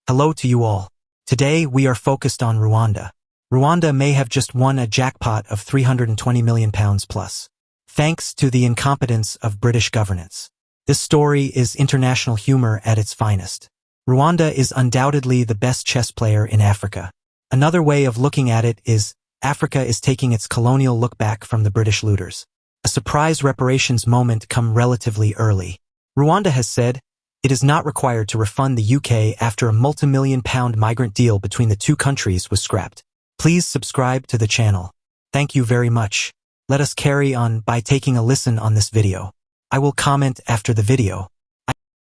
Hello to you all. Today we are focused on Rwanda. Rwanda may have just won a jackpot of £320 million plus, thanks to the incompetence of British governance. This story is international humor at its finest. Rwanda is undoubtedly the best chess player in Africa. Another way of looking at it is, Africa is taking its colonial look back from the British looters. A surprise reparations moment come relatively early. Rwanda has said, it is not required to refund the UK after a multi-million-pound migrant deal between the two countries was scrapped. Please subscribe to the channel. Thank you very much. Let us carry on by taking a listen on this video. I will comment after the video.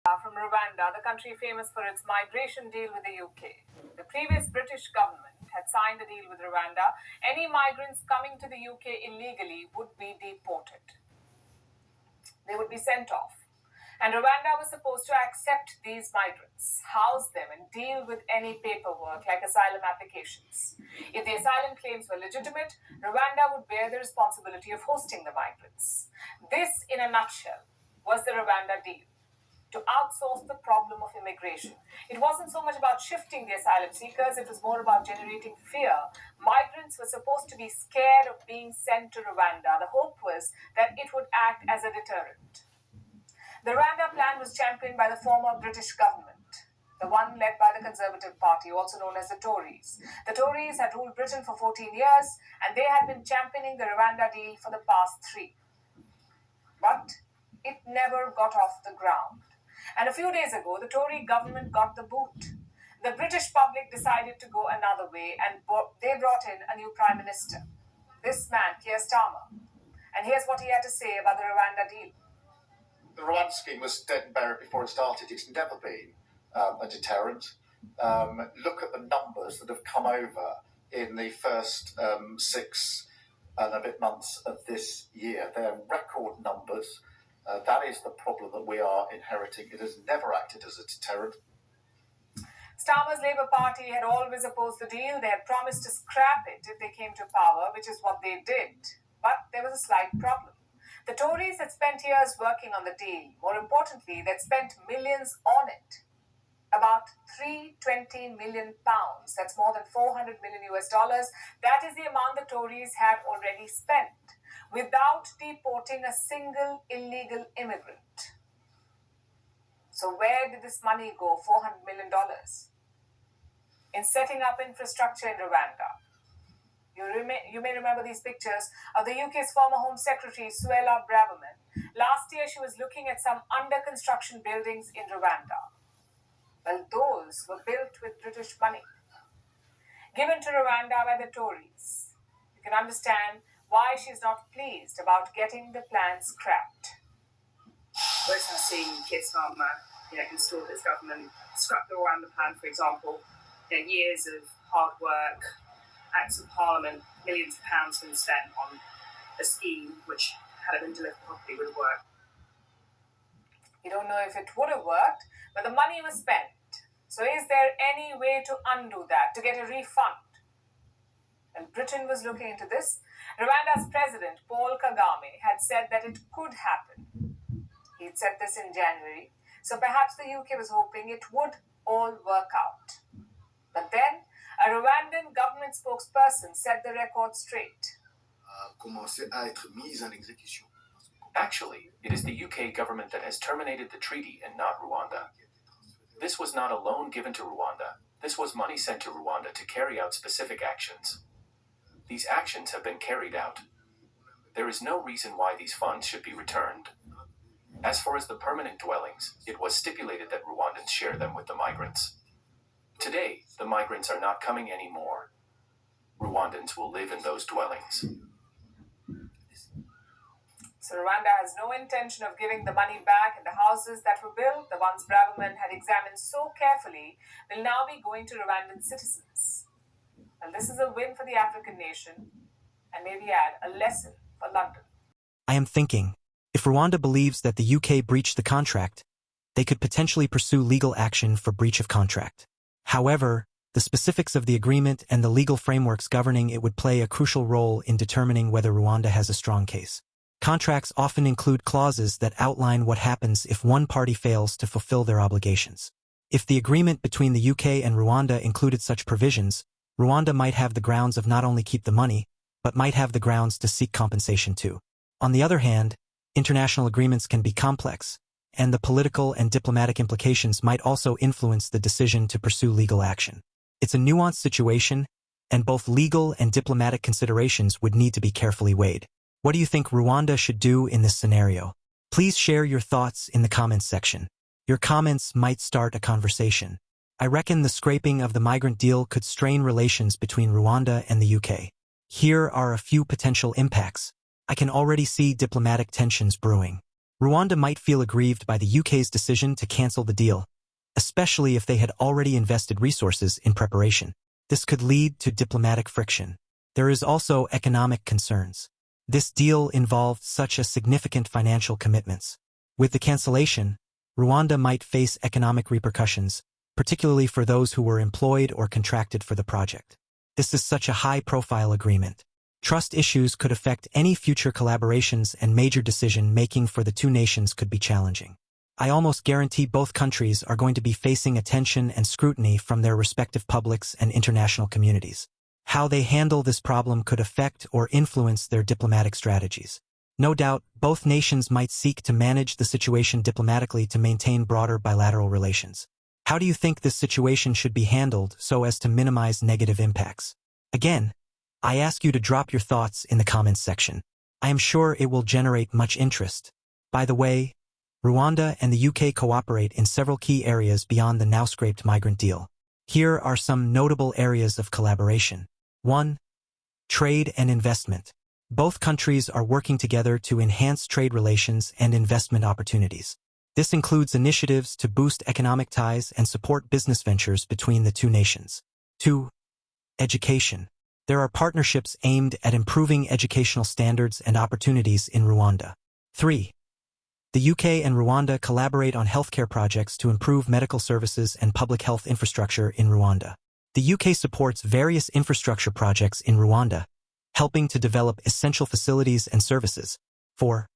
From Rwanda, the country famous for its migration deal with the UK. The previous British government had signed a deal with Rwanda. Any migrants coming to the UK illegally would be deported. They would be sent off. And Rwanda was supposed to accept these migrants, house them, and deal with any paperwork like asylum applications. If the asylum claims were legitimate, Rwanda would bear the responsibility of hosting the migrants. This, in a nutshell, was the Rwanda deal. To outsource the problem of immigration. It wasn't so much about shifting the asylum seekers, it was more about generating fear. Migrants were supposed to be scared of being sent to Rwanda. The hope was that it would act as a deterrent. The Rwanda plan was championed by the former British government, the one led by the Conservative Party, also known as the Tories. The Tories had ruled Britain for 14 years, and they had been championing the Rwanda deal for the past 3. But it never got off the ground. And a few days ago, the Tory government got the boot. The British public decided to go another way, and they brought in a new Prime Minister, this man, Keir Starmer. And here's what he had to say about the Rwanda deal. The Rwanda scheme was dead and buried before it started. It's never been a deterrent. Look at the numbers that have come over in the first 6 and a bit months of this year. They're record numbers. That is the problem that we are inheriting. It has never acted as a deterrent. Starmer's Labour Party had always opposed the deal. They had promised to scrap it if they came to power, which is what they did. But there was a slight problem. The Tories had spent years working on the deal. More importantly, they'd spent millions on it. About £320 million. That's more than $400 million US. That is the amount the Tories had already spent without deporting a single illegal immigrant. So where did this money go, $400 million? In setting up infrastructure in Rwanda. You may remember these pictures of the UK's former Home Secretary, Suella Braverman. Last year, she was looking at some under-construction buildings in Rwanda. Well, those were built with British money, given to Rwanda by the Tories. You can understand why she's not pleased about getting the plan scrapped. Most have seen Keir Starmer, install his government, scrap the Rwanda plan, for example. Years of hard work, Acts of Parliament, millions of pounds been spent on a scheme which, had it been delivered properly, would work. You don't know if it would have worked, but the money was spent. So is there any way to undo that, to get a refund? And Britain was looking into this. Rwanda's president, Paul Kagame, had said that it could happen. He'd said this in January. So perhaps the UK was hoping it would all work out. But then, a Rwandan government spokesperson set the record straight. Actually, it is the UK government that has terminated the treaty and not Rwanda. This was not a loan given to Rwanda. This was money sent to Rwanda to carry out specific actions. These actions have been carried out. There is no reason why these funds should be returned. As far as the permanent dwellings, it was stipulated that Rwandans share them with the migrants. Today, the migrants are not coming anymore. Rwandans will live in those dwellings. So Rwanda has no intention of giving the money back, and the houses that were built, the ones Braverman had examined so carefully, will now be going to Rwandan citizens. And this is a win for the African nation, and maybe add a lesson for London. I am thinking, if Rwanda believes that the UK breached the contract, they could potentially pursue legal action for breach of contract. However, the specifics of the agreement and the legal frameworks governing it would play a crucial role in determining whether Rwanda has a strong case. Contracts often include clauses that outline what happens if one party fails to fulfill their obligations. If the agreement between the UK and Rwanda included such provisions, Rwanda might have the grounds of not only keep the money, but might have the grounds to seek compensation too. On the other hand, international agreements can be complex, and the political and diplomatic implications might also influence the decision to pursue legal action. It's a nuanced situation, and both legal and diplomatic considerations would need to be carefully weighed. What do you think Rwanda should do in this scenario? Please share your thoughts in the comments section. Your comments might start a conversation. I reckon the scraping of the migrant deal could strain relations between Rwanda and the UK. Here are a few potential impacts. I can already see diplomatic tensions brewing. Rwanda might feel aggrieved by the UK's decision to cancel the deal, especially if they had already invested resources in preparation. This could lead to diplomatic friction. There is also economic concerns. This deal involved such a significant financial commitments. With the cancellation, Rwanda might face economic repercussions, particularly for those who were employed or contracted for the project. This is such a high-profile agreement. Trust issues could affect any future collaborations, and major decision-making for the two nations could be challenging. I almost guarantee both countries are going to be facing attention and scrutiny from their respective publics and international communities. How they handle this problem could affect or influence their diplomatic strategies. No doubt, both nations might seek to manage the situation diplomatically to maintain broader bilateral relations. How do you think this situation should be handled so as to minimize negative impacts? Again, I ask you to drop your thoughts in the comments section. I am sure it will generate much interest. By the way, Rwanda and the UK cooperate in several key areas beyond the now-scraped migrant deal. Here are some notable areas of collaboration. 1. Trade and investment. Both countries are working together to enhance trade relations and investment opportunities. This includes initiatives to boost economic ties and support business ventures between the two nations. 2. Education. There are partnerships aimed at improving educational standards and opportunities in Rwanda. 3. The UK and Rwanda collaborate on healthcare projects to improve medical services and public health infrastructure in Rwanda. The UK supports various infrastructure projects in Rwanda, helping to develop essential facilities and services. 4.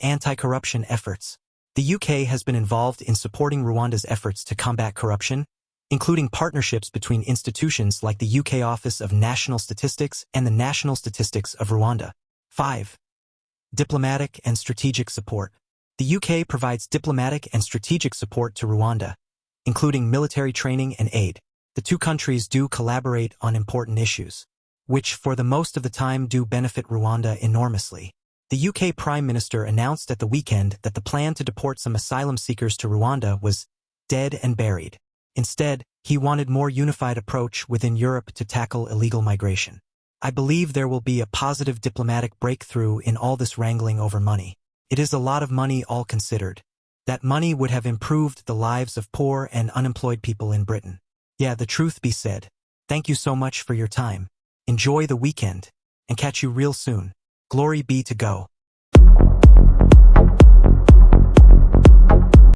Anti-corruption efforts. The UK has been involved in supporting Rwanda's efforts to combat corruption, including partnerships between institutions like the UK Office of National Statistics and the National Statistics of Rwanda. 5. Diplomatic and strategic support. The UK provides diplomatic and strategic support to Rwanda, including military training and aid. The two countries do collaborate on important issues, which for the most of the time do benefit Rwanda enormously. The UK Prime Minister announced at the weekend that the plan to deport some asylum seekers to Rwanda was dead and buried. Instead, he wanted a more unified approach within Europe to tackle illegal migration. I believe there will be a positive diplomatic breakthrough in all this wrangling over money. It is a lot of money all considered. That money would have improved the lives of poor and unemployed people in Britain. Yeah, the truth be said. Thank you so much for your time. Enjoy the weekend, and catch you real soon. Glory be to go.